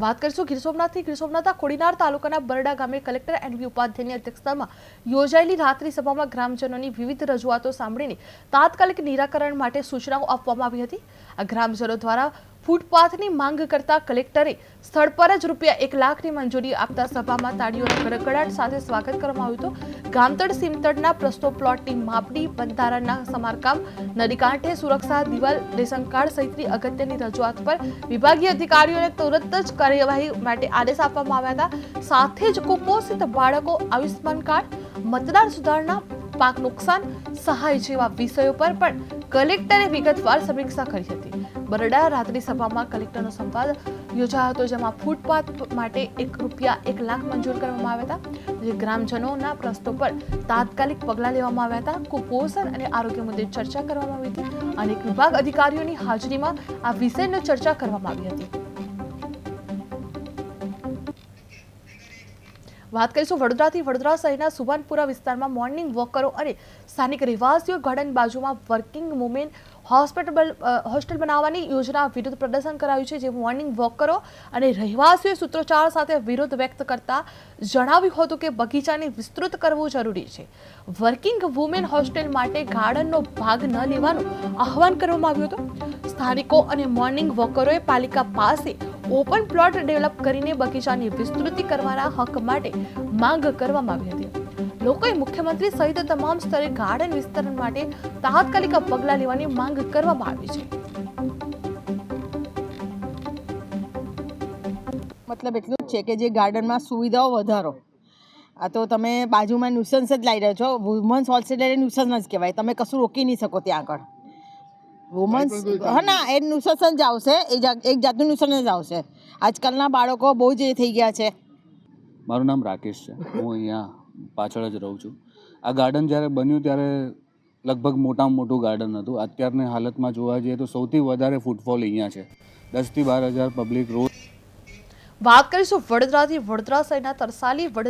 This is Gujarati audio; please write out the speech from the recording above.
વાત કરીશું ગીર સોમનાથથી। ગીર સોમનાથના કોડીનાર તાલુકાના બરડા ગામે કલેક્ટર એનવી ઉપાધ્યાયની અધ્યક્ષતામાં યોજાયેલી રાત્રિ સભામાં ગ્રામજનોની વિવિધ રજૂઆતો સાંભળીને તાત્કાલિક નિરાકરણ માટે સૂચનાઓ આપવામાં આવી હતી। આ ગ્રામજનો દ્વારા ફૂટપાથની માંગ કરતા કલેક્ટરે સ્થળ પર જ ₹1 લાખની મંજૂરી આપતા સભામાં તાળીઓના ગડગડાટ સાથે સ્વાગત કરવામાં આવ્યું હતું। ગામતળ સીમતળના પ્રસ્તો પ્લોટની માપણી, બંધારણના સમારકામ, નદી કાંઠે સુરક્ષા દિવાલ, રેશન કાર્ડ સહિતની અગત્યની રજૂઆત પર વિભાગીય અધિકારીઓને તુરંત જ કાર્યવાહી માટે આદેશ આપવામાં આવ્યા હતા। સાથે જ કુપોષિત બાળકો, આયુષ્માન કાર્ડ, મતદાર સુધારણા, પાક નુકસાન સહાય જેવા વિષયો પર પણ કલેક્ટરે વિગતવાર સમીક્ષા કરી હતી। બરડા રાત્રિ સભામાં કલેક્ટરનો સંવાદ યોજાયો હતો, જેમાં ફૂટપાથ માટે ₹1 લાખ મંજૂર કરવામાં આવ્યા હતા, જે ગ્રામજનોના પ્રશ્નો પર તાત્કાલિક પગલાં લેવામાં આવ્યા હતા। કુપોષણ અને આરોગ્ય મુદ્દે ચર્ચા કરવામાં આવી હતી અને વિભાગ અધિકારીઓની હાજરીમાં આ વિષયની ચર્ચા કરવામાં આવી હતી। વાત કરીશું વડોદરાથી। વડોદરા શહેરના સુભાનપુરા વિસ્તારમાં મોર્નિંગ વોકરો અને સ્થાનિક રહેવાસીઓ ગાર્ડન બાજુમાં વર્કિંગ વુમેન હોસ્ટેલ બનાવવાની યોજના વિરુદ્ધ પ્રદર્શન કરાયું છે, જે મોર્નિંગ વોકરો અને રહેવાસીઓએ સૂત્રોચ્ચાર સાથે વિરોધ વ્યક્ત કરતા જણાવ્યું હતું કે બગીચાને વિસ્તૃત કરવું જરૂરી છે। વર્કિંગ વુમેન હોસ્ટેલ માટે ગાર્ડનનો ભાગ ન લેવાનું આહવાન કરવામાં આવ્યું હતું। સ્થાનિકો અને મોર્નિંગ વોકરોએ પાલિકા પાસે ઓપન પ્લોટ ડેવલપ કરીને બગીચાની વિસ્તૃતિ કરવાના હક માટે માંગ કરવામાં આવી હતી। લોકોએ મુખ્યમંત્રી સહિત તમામ સ્તરે ગાર્ડન વિસ્તરણ માટે તાત્કાલિક પગલાં લેવાની માંગ કરવામાં આવી છે। મતલબ એટલું જ છે કે જે ગાર્ડનમાં સુવિધાઓ વધારો। આ તો તમે બાજુમાં ન્યુસન્સ જ લાવી રહ્યા છો। વુમન્સ હોસ્ટેલ એ ન્યુસન્સ જ કહેવાય, તમે કશું રોકી નહીં શકો ત્યાં આગળ। વુમન્સ હા ના, એ ન્યુસન્સ જ આવશે, એક જાતનું ન્યુસન્સ જ આવશે। આજકાલના બાળકો બહુ જ એ થઈ ગયા છે। મારું નામ રાકેશ છે, હું અહીંયા પાછળ જ રહું છું। આ ગાર્ડન જ્યારે બન્યું ત્યારે લગભગ મોટામાં મોટું ગાર્ડન હતું। અત્યારની હાલતમાં જોવા જઈએ તો સૌથી વધારે ફૂટફોલ અહીંયા છે, 10 થી 12 હજાર પબ્લિક રોજ। વાત કરીશું વડોદરાથી। વડોદરા શહેરના તરસાલી